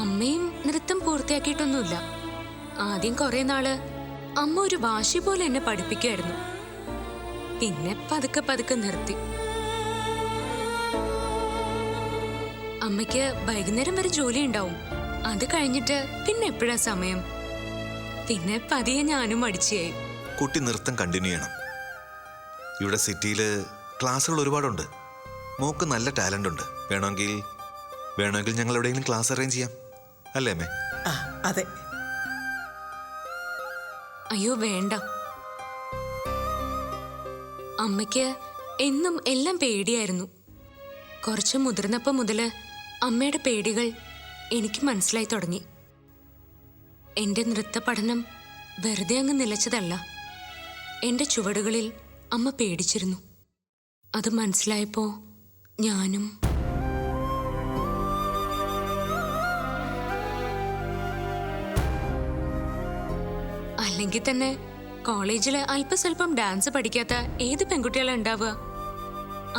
അമ്മയും നൃത്തം പൂർത്തിയാക്കിയിട്ടൊന്നുമില്ല. ആദ്യം കുറെ നാള് അമ്മ ഒരു വാശി പോലെ എന്നെ പഠിപ്പിക്കുമായിരുന്നു. പിന്നെ പതുക്കെ പതുക്കെ നിർത്തി. അമ്മയ്ക്ക് വൈകുന്നേരം വരെ ജോലി ഉണ്ടാവും. അത് കഴിഞ്ഞിട്ട് പിന്നെ എപ്പോഴാ സമയം? പിന്നെ പതിയെ ഞാനും മടിച്ചായി. കുട്ടി നൃത്തം കണ്ടിന്യൂ ചെയ്യണം. ഇവിടെ സിറ്റിയില് ക്ലാസ്സുകൾ ഒരുപാടുണ്ട്. മോക്ക് നല്ല ടാലന്റ് ഉണ്ട്. വേണമെങ്കിൽ ഞങ്ങൾ എവിടെയെങ്കിലും ക്ലാസ് അറേഞ്ച് ചെയ്യാം, അല്ലേ അമ്മേ? അതെ. അയ്യോ വേണ്ട. അമ്മയ്ക്ക് എന്നും എല്ലാം പേടിയായിരുന്നു. കുറച്ച് മുതിർന്നപ്പോ മുതല് അമ്മയുടെ പേടികൾ എനിക്ക് മനസ്സിലായി തുടങ്ങി. എന്റെ നൃത്ത പഠനം വെറുതെ അങ്ങ് നിലച്ചതല്ല. എന്റെ ചുവടുകളിൽ അമ്മ പേടിച്ചിരുന്നു. അത് മനസ്സിലായപ്പോ ഞാനും അല്ലെങ്കിൽ തന്നെ കോളേജില് അല്പസ്വല്പം ഡാൻസ് പഠിക്കാത്ത ഏത് പെൺകുട്ടികളാ ഉണ്ടാവുക?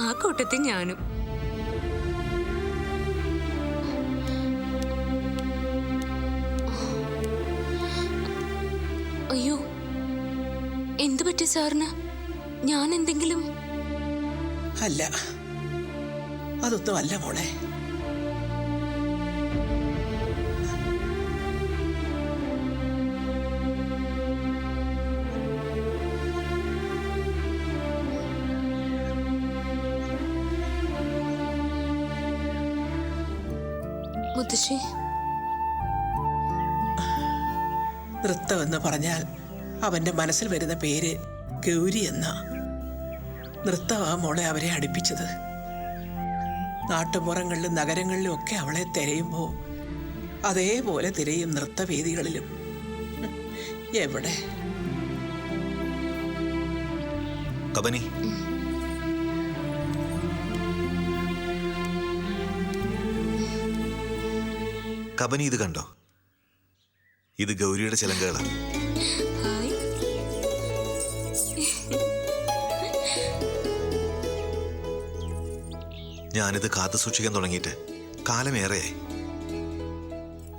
ആ കൂട്ടത്തിൽ ഞാനും. അയ്യോ, എന്തു പറ്റി സാറിന്? ഞാൻ എന്തെങ്കിലും? അല്ല, അതൊന്നും അല്ല മോളെ. മുത്തശ്ശി, നൃത്തം എന്ന് പറഞ്ഞാൽ അവന്റെ മനസ്സിൽ വരുന്ന പേര് ഗൗരി എന്നാ. നൃത്തമാ മോളെ അവരെ അടുപ്പിച്ചത്. നാട്ടുപുറങ്ങളിലും നഗരങ്ങളിലും ഒക്കെ അവളെ തിരയുമ്പോൾ അതേപോലെ തിരയും നൃത്തവേദികളിലും. എവിടെ കബനി, കബനി ഇത് കണ്ടോ? ഇത് ഗൗരിയുടെ ചിലങ്കകളാണ്. ഞാനിത് കാത്തു സൂക്ഷിക്കാൻ തുടങ്ങിയിട്ട് കാലമേറെയായി.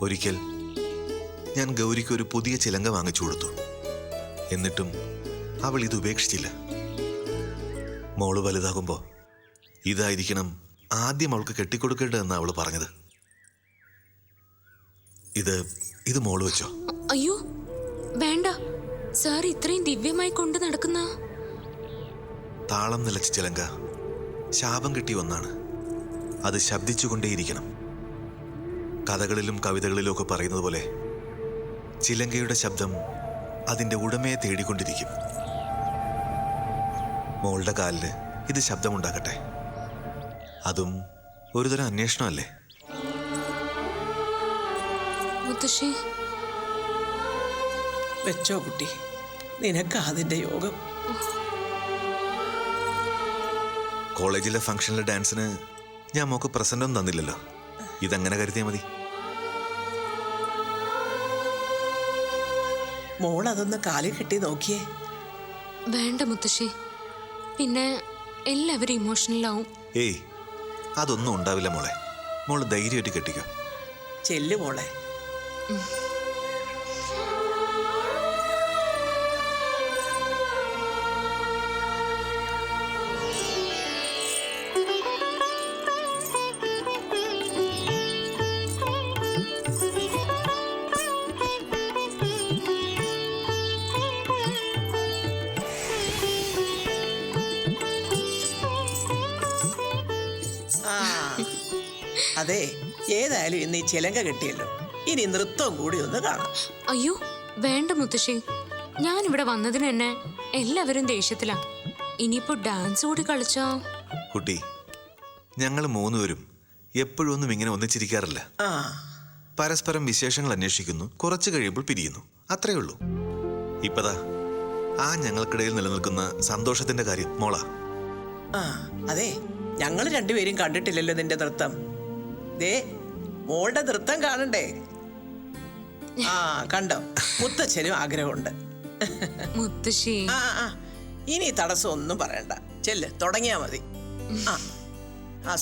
ഒരിക്കൽ ഞാൻ ഗൗരിക്ക് ഒരു പുതിയ ചിലങ്ക വാങ്ങിച്ചു കൊടുത്തു. എന്നിട്ടും അവൾ ഇത് ഉപേക്ഷിച്ചില്ല. മോള് വലുതാകുമ്പോൾ ഇതായിരിക്കണം ആദ്യം അവൾക്ക് കെട്ടിക്കൊടുക്കേണ്ടതെന്ന് അവൾ പറഞ്ഞത്. ഇത് മോള് വെച്ചോ. അയ്യോ വേണ്ട സാർ, ഇത്രയും ദിവ്യമായി കൊണ്ട് നടക്കുന്ന താളം നിലച്ച ചിലങ്ക ശാപം കിട്ടിയ ഒന്നാണ്. അത് ശബ്ദിച്ചുകൊണ്ടേയിരിക്കണം. കഥകളിലും കവിതകളിലും ഒക്കെ പറയുന്നത് പോലെ ചിലങ്കയുടെ ശബ്ദം അതിൻ്റെ ഉടമയെ തേടിക്കൊണ്ടിരിക്കും. മോളുടെ കാലില് ഇത് ശബ്ദമുണ്ടാക്കട്ടെ. അതും ഒരുതരം അന്വേഷണമല്ലേ? മുത്തശ്ശി, വെച്ചോ കുട്ടി, നിനക്ക് അതിന്റെ യോഗം. കോളേജിലെ ഫംഗ്ഷനിലെ ഡാൻസിന് ഞാൻ മോക്ക് പ്രസന്റ് ഒന്നും തന്നില്ലല്ലോ. ഇതങ്ങനെ കരുതിയാൽ മതി. മോൾ അതൊന്ന് കാലിൽ കെട്ടി നോക്കിയേ. വേണ്ട മുത്തശ്ശി, പിന്നെ എല്ലാവരും ഇമോഷണലാവും. ഏയ്, അതൊന്നും ഉണ്ടാവില്ല മോളെ. മോള് ധൈര്യമായിട്ട് കെട്ടിക്കോ. ചെല്ലു മോളെ. അതെ, ഏതായാലും ഇന്ന് ഈ ചിലങ്ക കിട്ടിയല്ലോ. ഇനി നൃത്തവും കൂടി ഒന്ന് കാണാം. അയ്യോ വേണ്ട മുത്തശ്ശി, ഞാൻ ഇവിടെ വന്നതിന് തന്നെ എല്ലാവരും ദേഷ്യത്തിലാ. ഇനിയിപ്പോ ഡാൻസ് കൂടി കളിച്ചോ? കുട്ടി, ഞങ്ങൾ മൂന്നുപേരും എപ്പോഴും ഒന്നും ഇങ്ങനെ ഒന്നിച്ചിരിക്കാറില്ല. പരസ്പരം വിശേഷങ്ങൾ അന്വേഷിക്കുന്നു, കുറച്ച് കഴിയുമ്പോൾ പിരിയുന്നു, അത്രേ ഉള്ളൂ. ഇപ്പതാ ആ ഞങ്ങൾക്കിടയിൽ നിലനിൽക്കുന്ന സന്തോഷത്തിന്റെ കാര്യം മോളാ. അതെ, ഞങ്ങൾ രണ്ടുപേരും കണ്ടിട്ടില്ലല്ലോ നിന്റെ നൃത്തം. ദേ മോളുടെ നൃത്തം കാണണ്ടേ? കണ്ടോ, മുത്തച്ഛനും ആഗ്രഹമുണ്ട്. മുത്തശ്ശി, ഇനി തടസ്സം ഒന്നും പറയണ്ട. ചെല്ല്, തുടങ്ങിയാ മതി.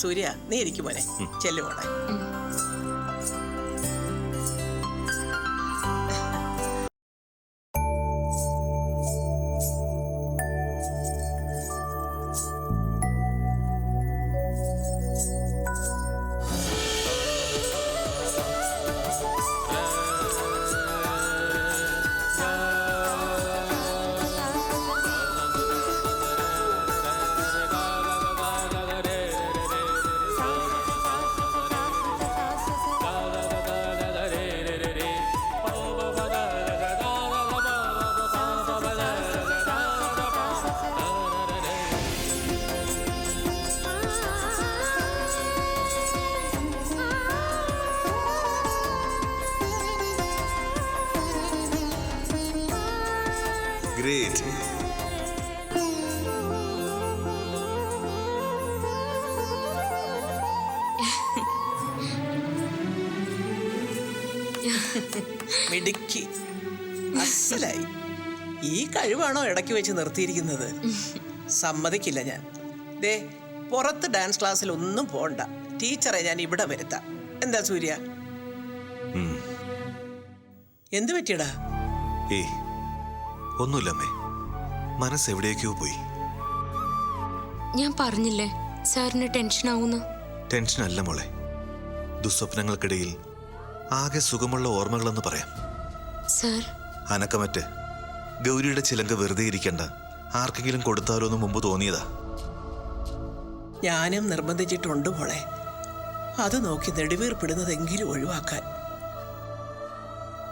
സൂര്യ, നീ ഇരിക്കും മോനെ. ചെല്ലു മോളെ. ഗ്രേറ്റ്. മിടുക്കി, അസലായി. ഈ കഴിവാണോ ഇടയ്ക്ക് വെച്ച് നിർത്തിയിരിക്കുന്നത്? സമ്മതിക്കില്ല ഞാൻ. ദേ, പുറത്ത് ഡാൻസ് ക്ലാസ്സിൽ ഒന്നും പോണ്ട. ടീച്ചറെ ഞാൻ ഇവിടെ വരുത്താം. എന്താ സൂര്യ? എന്ത് പറ്റിയടാ? ഏയ് ഒന്നുമില്ലമ്മേ, മനസ്സ് എവിടേക്കോ പോയി. ഞാൻ പറഞ്ഞില്ലേ സാറിന് ടെൻഷൻ ആവുന്നു. ടെൻഷനല്ല മോളെ, ദുസ്വപ്നങ്ങൾക്കിടയിൽ ആകെ സുഖമുള്ള ഓർമ്മകളെന്ന് പറയാം. സാർ, അനക്കമറ്റ് ഗൗരിയുടെ ചിലങ്ക വെറുതെ ഇരിക്കണ്ട, ആർക്കെങ്കിലും കൊടുത്താലോ എന്ന് മുമ്പ് തോന്നിയതാ. ഞാനും നിർബന്ധിച്ചിട്ടുണ്ട് മോളെ, അത് നോക്കി നെടുവീർപ്പിടുന്നതെങ്കിലും ഒഴിവാക്കാൻ.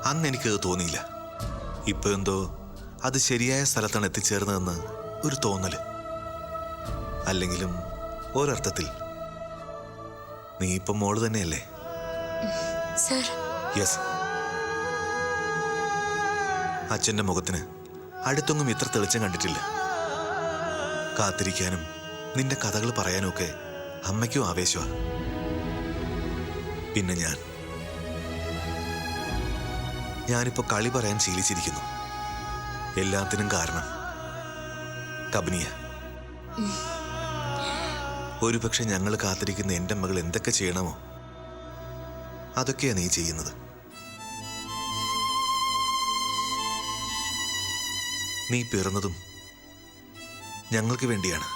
അന്ന് എനിക്കത് തോന്നിയില്ല. ഇപ്പൊ എന്തോ അത് ശരിയായ സ്ഥലത്താണ് എത്തിച്ചേർന്നതെന്ന് ഒരു തോന്നല്. അല്ലെങ്കിലും ഒരർത്ഥത്തിൽ നീ ഇപ്പം മോള് തന്നെയല്ലേ? സാർ. യെസ്. അച്ഛൻ്റെ മുഖത്തിന് അടുത്തൊന്നും ഇത്ര തെളിച്ചം കണ്ടിട്ടില്ല. കാത്തിരിക്കാനും നിന്റെ കഥകൾ പറയാനും ഒക്കെ അമ്മയ്ക്കും ആവേശമാണ്. പിന്നെ ഞാനിപ്പോ കളി പറയാൻ ശീലിച്ചിരിക്കുന്നു. എല്ലാത്തിനും കാരണം കബനിയ. ഒരുപക്ഷെ ഞങ്ങൾ കാത്തിരിക്കുന്ന എൻ്റെ മകൾ എന്തൊക്കെ ചെയ്യണമോ അതൊക്കെയാ നീ ചെയ്യുന്നത്. നീ പിറന്നതും ഞങ്ങൾക്ക് വേണ്ടിയാണ്,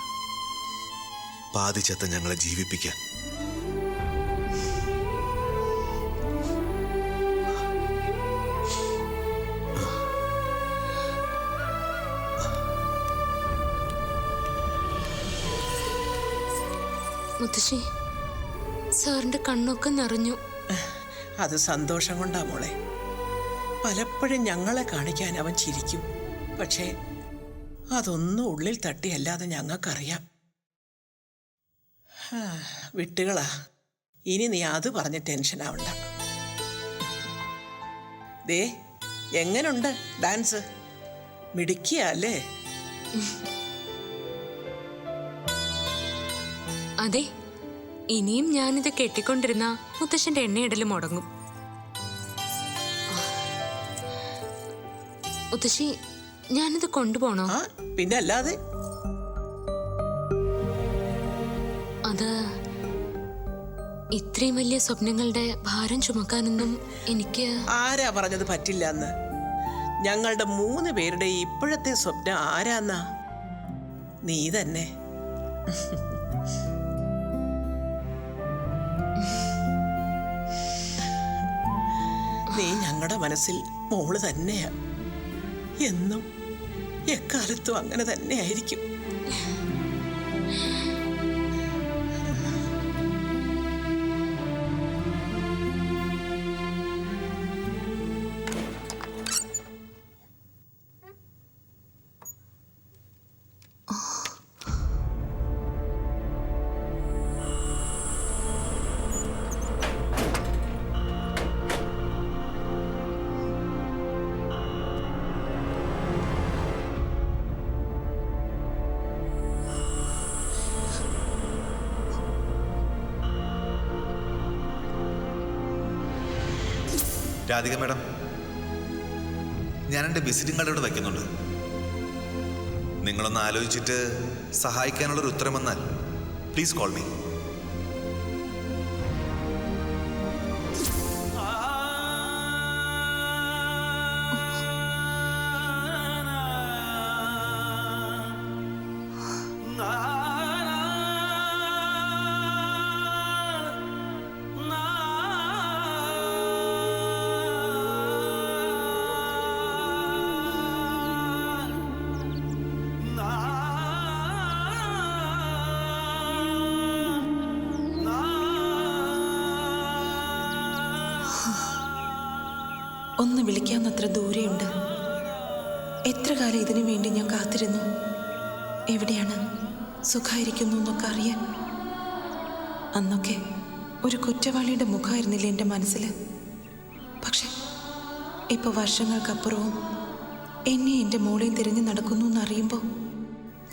പാതിച്ചത്ത ഞങ്ങളെ ജീവിപ്പിക്കാൻ. മുത്തശ്ശി, സാറിന്റെ കണ്ണൊക്കെ നിറഞ്ഞു. അത് സന്തോഷം കൊണ്ടാ മോളെ. പലപ്പോഴും ഞങ്ങളെ കാണിക്കാൻ അവൻ ചിരിക്കും, പക്ഷേ അതൊന്നും ഉള്ളിൽ തട്ടിയല്ലാതെ ഞങ്ങൾക്കറിയാം. വിട്ടുകളാ, ഇനി നീ അത് പറഞ്ഞ് ടെൻഷൻ ആവണ്ട. ദേ, എങ്ങനുണ്ട് ഡാൻസ്? മിടുക്കിയല്ലേ? അതെ, ഇനിയും ഞാനിത് കെട്ടിക്കൊണ്ടിരുന്ന മുത്തശ്ശന്റെ എണ്ണയിടല് മുടങ്ങും. മുത്തശ്ശി, ഞാനിത് കൊണ്ടുപോണോ? പിന്നെ അല്ലാതെ. അത് ഇത്രയും വലിയ സ്വപ്നങ്ങളുടെ ഭാരം ചുമക്കാനൊന്നും എനിക്ക്. ആരാ പറഞ്ഞത് പറ്റില്ല എന്ന്? ഞങ്ങളുടെ 3 പേരുടെ ഇപ്പോഴത്തെ സ്വപ്നം ആരാന്നാ? നീ തന്നെ. നീ ഞങ്ങളുടെ മനസ്സിൽ മോള് തന്നെയാ. എന്നും എക്കാലത്തും അങ്ങനെ തന്നെയായിരിക്കും. രാധിക മാഡം, ഞാൻ എൻ്റെ വിസിറ്റിംഗ് കാർഡ് ഇവിടെ വയ്ക്കുന്നുണ്ട്. നിങ്ങളൊന്ന് ആലോചിച്ചിട്ട് സഹായിക്കാനുള്ളൊരു ഉത്തരം വന്നാൽ പ്ലീസ് കോൾ മീ. ഒന്ന് വിളിക്കാവുന്നത്ര ദൂരെയുണ്ട്. എത്ര കാലം ഇതിനു വേണ്ടി ഞാൻ കാത്തിരുന്നു. എവിടെയാണ്, സുഖമായിരിക്കുന്നു എന്നൊക്കെ അറിയാൻ. അന്നൊക്കെ ഒരു കുറ്റവാളിയുടെ മുഖമായിരുന്നില്ല എൻ്റെ മനസ്സിൽ. പക്ഷെ ഇപ്പോൾ വർഷങ്ങൾക്കപ്പുറവും എന്നെ എൻ്റെ മോളെയും തിരഞ്ഞു നടക്കുന്നു എന്നറിയുമ്പോൾ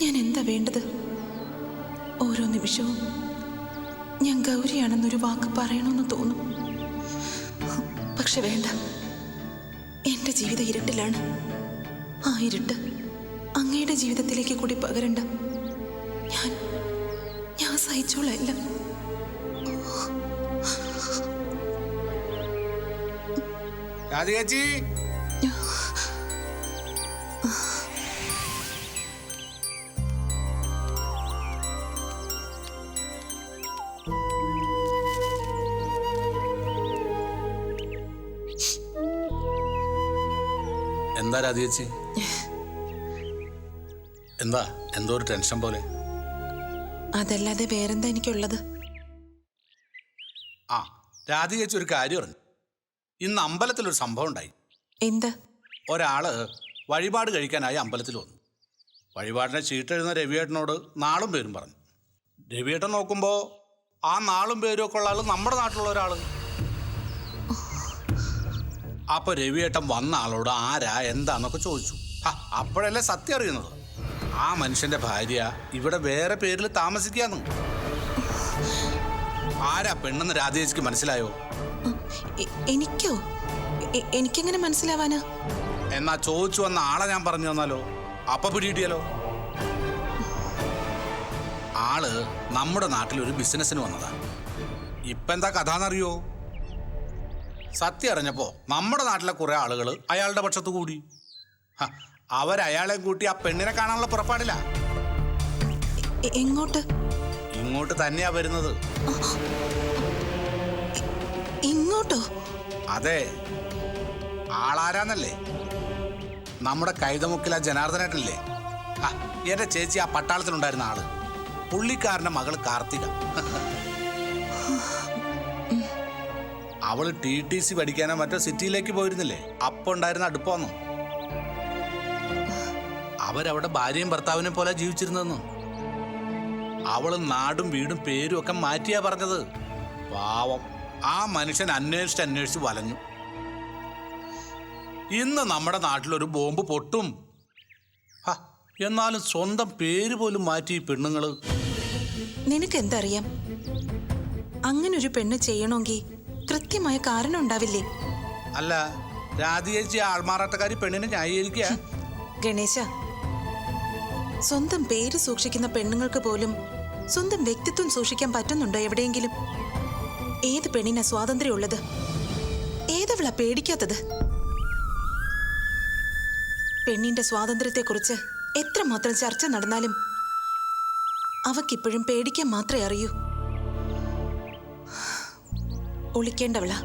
ഞാൻ എന്താ വേണ്ടത്? ഓരോ നിമിഷവും ഞാൻ ഗൗരിയാണെന്നൊരു വാക്ക് പറയണമെന്ന് തോന്നും. പക്ഷെ വേണ്ട, എൻ്റെ ജീവിതം ഇരുട്ടിലാണ്. ആ ഇരുട്ട് അങ്ങയുടെ ജീവിതത്തിലേക്ക് കൂടി പകരണ്ട. ഞാൻ സഹിച്ചോളല്ല. രാധികേച്ചി, എന്താ രാധികേച്ചി? എന്താ എന്തോ ഒരു ടെൻഷൻ പോലെ? അതല്ലാതെ വേറെന്താ എനിക്കുള്ളത്? ആ, രാധികേച്ചി ഒരു കാര്യം അറിഞ്ഞു. ഇന്ന് അമ്പലത്തിലൊരു സംഭവം ഉണ്ടായി. എന്താ? ഒരാള് വഴിപാട് കഴിക്കാനായി അമ്പലത്തിൽ വന്നു. വഴിപാടിനെ ചീട്ടെഴുന്ന രവിയേട്ടനോട് നാളും പേരും പറഞ്ഞു. രവിയേട്ടൻ നോക്കുമ്പോൾ ആ നാളും പേരും ഒക്കെ ഉള്ള ആള് നമ്മുടെ നാട്ടിലുള്ള ഒരാള്. അപ്പൊ രവിയേട്ടൻ വന്ന ആളോട് ആരാ എന്താന്നൊക്കെ ചോദിച്ചു. അപ്പോഴല്ലേ സത്യം അറിയുന്നത്. ആ മനുഷ്യന്റെ ഭാര്യ ഇവിടെ വേറെ പേരിൽ താമസിക്കാന്ന്. ആരാ പെണ്ണെന്ന് രാധികേച്ചിക്ക് മനസ്സിലായോ? എനിക്കോ? എനിക്കെങ്ങനെ മനസ്സിലാവാനാ? എന്നാ ചോദിച്ചു വന്ന ആളെ ഞാൻ പറഞ്ഞു തന്നാലോ? അപ്പൊ പിടികിട്ടിയാലോ? ആള് നമ്മുടെ നാട്ടിലൊരു ബിസിനസ്സിന് വന്നതാ. ഇപ്പൊ എന്താ കഥ എന്നറിയോ? സത്യം അറിഞ്ഞപ്പോ നമ്മുടെ നാട്ടിലെ കുറെ ആളുകൾ അയാളുടെ പക്ഷത്ത് കൂടി. അവരയാളെ കൂട്ടി ആ പെണ്ണിനെ കാണാനുള്ള പുറപ്പാടില്ല. എങ്ങോട്ട്? ഇങ്ങോട്ട് തന്നെയാ വരുന്നത്. ഇങ്ങോട്ടോ? അതെ. ആളാരാന്നല്ലേ? നമ്മുടെ കൈതമുക്കിലെ ജനാർദ്ദനേട്ടനില്ലേ? എന്റെ ചേച്ചി ആ പട്ടാളത്തിലുണ്ടായിരുന്ന ആള്. പുള്ളിക്കാരന്റെ മകള് കാർത്തിക. അവള് TTC പഠിക്കാനോ മറ്റോ സിറ്റിയിലേക്ക് പോയിരുന്നില്ലേ? അപ്പൊ ഉണ്ടായിരുന്ന അടുപ്പമെന്നു. അവരവിടെ ഭാര്യയും ഭർത്താവിനെ പോലെ ജീവിച്ചിരുന്നെന്നു. അവള് നാടും വീടും പേരും ഒക്കെ മാറ്റിയാ പറഞ്ഞത്. പാവം ആ മനുഷ്യൻ അന്വേഷിച്ച് വലഞ്ഞു. ഇന്ന് നമ്മുടെ നാട്ടിലൊരു ബോംബ് പൊട്ടും. എന്നാലും സ്വന്തം പേര് പോലും മാറ്റി ഈ പെണ്ണുങ്ങള്. നിനക്ക് എന്തറിയാം? അങ്ങനൊരു പെണ്ണ് ചെയ്യണമെങ്കിൽ കൃത്യമായ കാരണം ഉണ്ടാവില്ലേ? അല്ല, രാധികേച്ചി ആൾമാറാട്ടക്കാരി പെണ്ണിനെ ന്യായീകരിക്കുക. ഗണേശ, സ്വന്തം പേര് സൂക്ഷിക്കുന്ന പെണ്ണുങ്ങൾക്ക് പോലും സ്വന്തം വ്യക്തിത്വം സൂക്ഷിക്കാൻ പറ്റുന്നുണ്ടോ എവിടെയെങ്കിലും? ഏത് പെണ്ണിനാ സ്വാതന്ത്ര്യമുള്ളത്? ഏതവളാ പേടിക്കാത്തത്? പെണ്ണിന്റെ സ്വാതന്ത്ര്യത്തെക്കുറിച്ച് എത്രമാത്രം ചർച്ച നടന്നാലും അവക്കിപ്പോഴും പേടിക്കാൻ മാത്രമേ അറിയൂ. ഒളിക്കേണ്ടവളാ.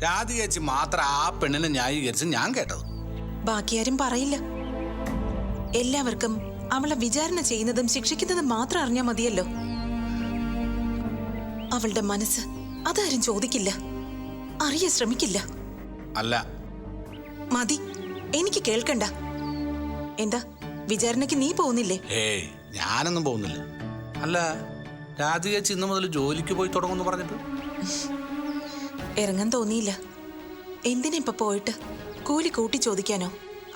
രാധികേച്ചി മാത്രം ആ പെണ്ണിനെ ന്യായീകരിച്ച് ഞാൻ കേട്ടത്. ബാക്കിയാരും പറയില്ല. എല്ലാവർക്കും അവളെ വിചാരണ ചെയ്യുന്നതും ശിക്ഷിക്കുന്നതും മാത്രം അറിഞ്ഞാൽ മതിയല്ലോ. അവളുടെ മനസ്സ് അതാരും ചോദിക്കില്ല, അറിയാൻ ശ്രമിക്കില്ല. അല്ല, മതി, എനിക്ക് കേൾക്കണ്ട. എന്താ, വിചാരണയ്ക്ക് നീ പോകുന്നില്ലേ? ഏയ്, ഞാനൊന്നും പോകുന്നില്ല. അല്ല, രാധികേച്ചി ഇന്ന് മുതൽ ജോലിക്ക് പോയി തുടങ്ങുമെന്ന് പറഞ്ഞിട്ട് ഇറങ്ങാൻ തോന്നിയില്ല. എന്തിനാ ഇപ്പൊ പോയിട്ട്? കൂലി കൂട്ടി ചോദിക്കാനോ?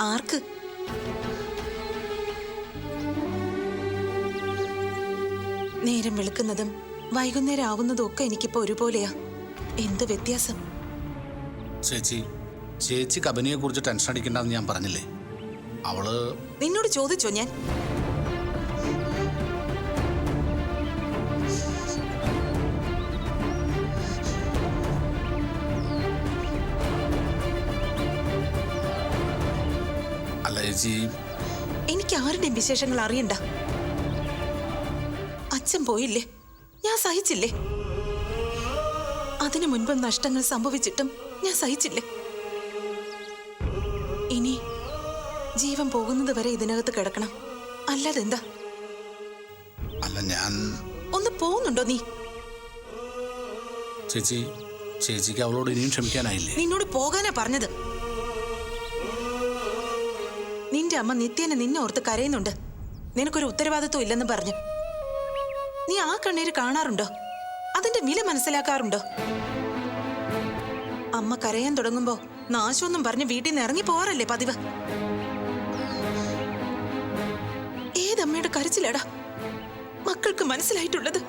ആർക്ക്? നേരം വെളുക്കുന്നതും വൈകുന്നേരം ആവുന്നതും ഒക്കെ എനിക്കിപ്പോ ഒരുപോലെയാ. എന്ത് വ്യത്യാസം? ചേച്ചിക്ക് അഭിനയെ കുറിച്ച് ടെൻഷൻ അടിക്കണ്ടെന്ന് ഞാൻ പറഞ്ഞില്ലേ? അവള് നിന്നോട് ചോദിച്ചോ ഞാൻ? അല്ല ചേച്ചി, എനിക്ക് ആരുടെയും വിശേഷങ്ങൾ അറിയണ്ട. അച്ഛൻ പോയില്ലേ? ഞാൻ സഹിച്ചില്ലേ? അതിനു മുൻപ് നഷ്ടങ്ങൾ സംഭവിച്ചിട്ടും ഞാൻ സഹിച്ചില്ലേ? ഇനി ജീവൻ പോകുന്നത് വരെ ഇതിനകത്ത് കിടക്കണം. അല്ലാതെ എന്താ? അല്ല, ഞാൻ ഒന്ന് പോകുന്നുണ്ടോ നീ? ചേച്ചിക്ക് അവളോട് ഇനിയും ക്ഷമിക്കാനായില്ലേ? നിന്നോട് പോകാനാ പറഞ്ഞത്. നിന്റെ അമ്മ നിത്യേന നിന്നെ ഓർത്ത് കരയുന്നുണ്ട്. നിനക്കൊരു ഉത്തരവാദിത്വം ഇല്ലെന്ന് പറഞ്ഞു. നീ ആ കണ്ണീര് കാണാറുണ്ടോ? അതിന്റെ വില മനസ്സിലാക്കാറുണ്ടോ? അമ്മ കരയാൻ തുടങ്ങുമ്പോ നാശമൊന്നും പറഞ്ഞ് വീട്ടിൽ നിന്ന് ഇറങ്ങി പോവാറല്ലേ പതിവ്. ഏതമ്മയുടെ കരച്ചിലടാ മക്കൾക്ക് മനസ്സിലായിട്ടുള്ളത്?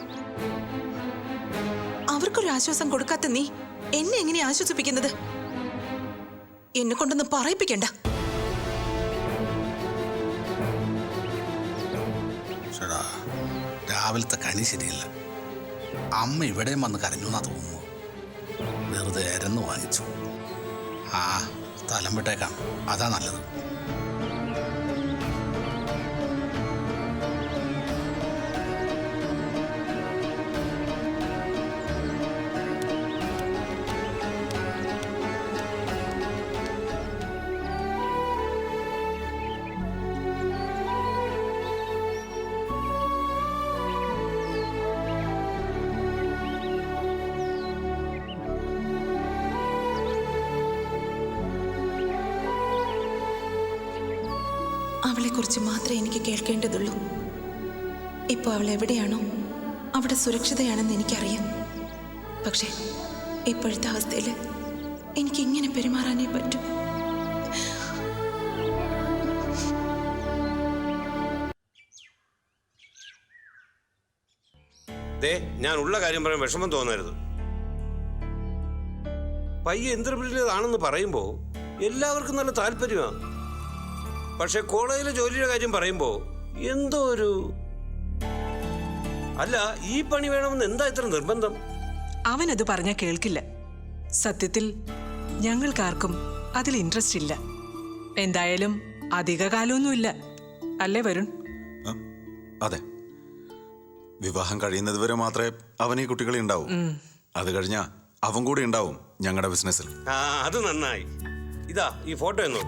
അവർക്കൊരു ആശ്വാസം കൊടുക്കാത്ത നീ എന്നെ എങ്ങനെ ആശ്വസിപ്പിക്കുന്നത്? എന്നെ കൊണ്ടൊന്നും പറയിപ്പിക്കണ്ട. ചേടാ, രാവിലത്തെ കണി ശരിയില്ല. അമ്മ ഇവിടെയും വന്ന് കരഞ്ഞു എന്നാ തോന്നുന്നു. വെറുതെ എരന്ന് വാങ്ങിച്ചു. ആ, സ്ഥലം വിട്ടേക്കാം, അതാ നല്ലത്. അവളെക്കുറിച്ച് മാത്രമേ എനിക്ക് കേൾക്കേണ്ടതുള്ളൂ. ഇപ്പോൾ അവൾ എവിടെയാണോ അവിടെ സുരക്ഷിതയാണെന്ന് എനിക്കറിയാം. പക്ഷേ ഇപ്പോഴത്തെ അവസ്ഥയിൽ എനിക്ക് ഇങ്ങനെ പെരുമാറാനേ പറ്റൂ. ഞാൻ ഉള്ള കാര്യം പറയാൻ വിഷമം തോന്നരുത്. പയ്യ ഇന്ദ്രപ്രതിയാണെന്ന് പറയുമ്പോൾ എല്ലാവർക്കും നല്ല താല്പര്യമാണ്. പക്ഷെ കോളേജിലെ ജോലിയുടെ കാര്യം പറയുമ്പോൾ എന്തോ ഒരു അല്ല, ഈ പണി വേണമെന്ന് എന്താ ഇത്ര നിർബന്ധം? അവനത് പറഞ്ഞാൽ കേൾക്കില്ല. സത്യത്തിൽ ഞങ്ങൾക്കാർക്കും അതിൽ ഇൻട്രസ്റ്റ് ഇല്ല. എന്തായാലും അധിക കാലമൊന്നുമില്ല, അല്ലേ വരുൺ? അതെ, വിവാഹം കഴിയുന്നത് വരെ മാത്രമേ അവൻ ഈ കുട്ടികളെ ഉണ്ടാവൂ. അത് കഴിഞ്ഞാ അവൻ കൂടി ഉണ്ടാവും ഞങ്ങളുടെ ബിസിനസ്സിൽ. അത് നന്നായി. ഇതാ ഈ ഫോട്ടോ എന്നോ.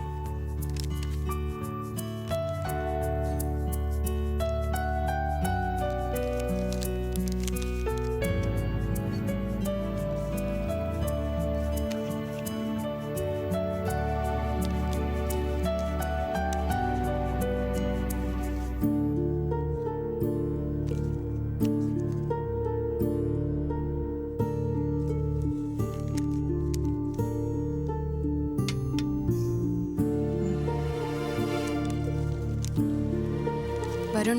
വരുൺ,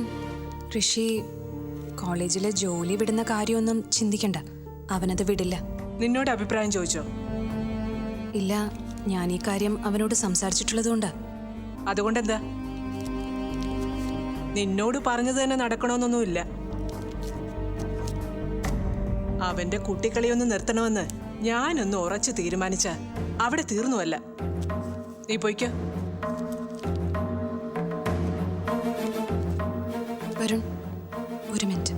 ഋഷി കോളേജിലെ ജോലി വിടുന്ന കാര്യമൊന്നും ചിന്തിക്കണ്ട. അവനത് വിടില്ല. നിന്നോട് അഭിപ്രായം ചോദിച്ചോ? ഇല്ല, ഞാൻ ഈ കാര്യം അവനോട് സംസാരിച്ചിട്ടുള്ളതുകൊണ്ടാ. അതുകൊണ്ടെന്താ? നിന്നോട് പറഞ്ഞത് തന്നെ നടക്കണമെന്നൊന്നുമില്ല. അവന്റെ കുട്ടിക്കളിയൊന്ന് നിർത്തണമെന്ന് ഞാനൊന്ന് ഉറച്ചു തീരുമാനിച്ച അവിടെ തീർന്നുവല്ല. നീ പോയിക്കോ. വരുൺ, ഒരു മിനിറ്റ്.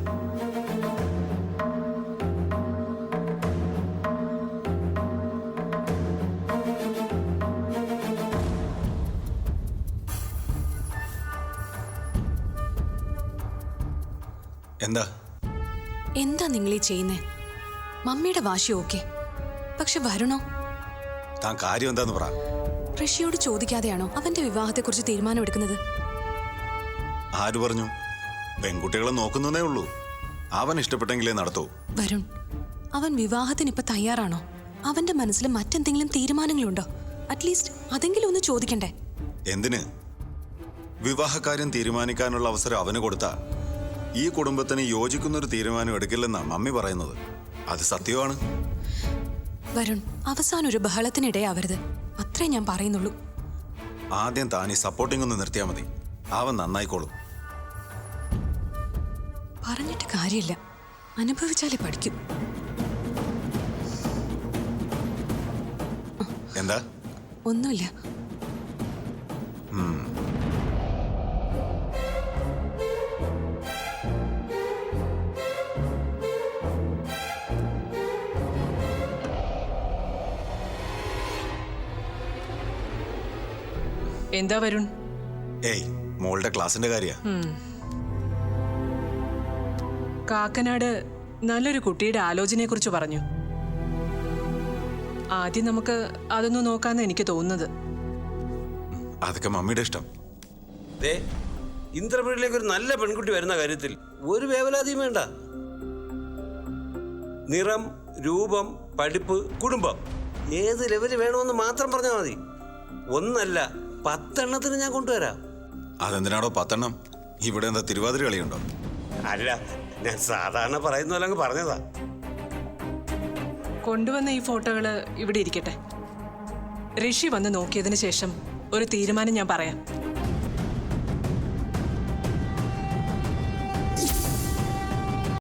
എന്താ എന്താ നിങ്ങൾ ഈ ചെയ്യുന്നേ? മമ്മിയുടെ വാശി ഓക്കെ, പക്ഷെ വരുണോ? താൻ കാര്യം എന്താന്ന് പറ. ഋഷിയോട് ചോദിക്കാതെയാണോ അവന്റെ വിവാഹത്തെക്കുറിച്ച് തീരുമാനമെടുക്കുന്നത്? ആര് പറഞ്ഞു? പെൺകുട്ടികളെ നോക്കുന്നതേ ഉള്ളൂ. അവൻ ഇഷ്ടപ്പെട്ടെങ്കിലേ നടത്തൂ. വരുൺ, അവൻ വിവാഹത്തിന് ഇപ്പൊ തയ്യാറാണോ? അവന്റെ മനസ്സിൽ മറ്റെന്തെങ്കിലും തീരുമാനങ്ങളുണ്ടോ? അറ്റ്ലീസ്റ്റ് അതെങ്കിലും ഒന്ന് ചോദിക്കണ്ടേ? എന്തിന്? വിവാഹകാര്യം തീരുമാനിക്കാനുള്ള അവസരം അവന് കൊടുത്താ ഈ കുടുംബത്തിന് യോജിക്കുന്നൊരു തീരുമാനം എടുക്കില്ലെന്നാ മമ്മി പറയുന്നത്. അത് സത്യമാണ്. വരുൺ, അവസാനം ഒരു ബഹളത്തിനിടയാവരുത്, അത്രേ ഞാൻ പറയുന്നുള്ളൂ. ആദ്യം താൻ ഈ സപ്പോർട്ടിംഗ് ഒന്ന് നിർത്തിയാൽ മതി. അവൻ നന്നായിക്കോളും. പറഞ്ഞിട്ട് കാര്യമില്ല, അനുഭവിച്ചാലേ പഠിക്കും. എന്താ? ഒന്നുമില്ല. എന്താ വരുൺ? ഏയ്, മോളുടെ ക്ലാസിന്റെ കാര്യ. കാക്കനാട് നല്ലൊരു കുട്ടിയുടെ ആലോചനയെക്കുറിച്ച് പറഞ്ഞു. ആദ്യം നമുക്ക് അതൊന്ന് നോക്കാന്ന് എനിക്ക് തോന്നുന്നത്. അതൊക്കെ മമ്മിയുടെ ഇഷ്ടം. ഇന്ദ്രപ്രതിയിലേക്ക് ഒരു നല്ല പെൺകുട്ടി വരുന്ന കാര്യത്തിൽ ഒരു വേവലാതിയും വേണ്ട. നിറം, രൂപം, പഠിപ്പ്, കുടുംബം ഏത് ലെവല് വേണമെന്ന് മാത്രം പറഞ്ഞാൽ മതി. ഒന്നല്ല 10 എണ്ണത്തിന് ഞാൻ കൊണ്ടുവരാം. അതെന്തിനാടോ 10 എണ്ണം? ഇവിടെ എന്താ തിരുവാതിര കളിയുണ്ടോ? അല്ല, ഞാൻ സാധാരണ പറയുന്ന പോലെ അങ്ങ് പറഞ്ഞതാ. കൊണ്ടുവന്ന ഈ ഫോട്ടോകള് ഇവിടെ ഇരിക്കട്ടെ. ഋഷി വന്ന് നോക്കിയതിന് ശേഷം ഒരു തീരുമാനം ഞാൻ പറയാം.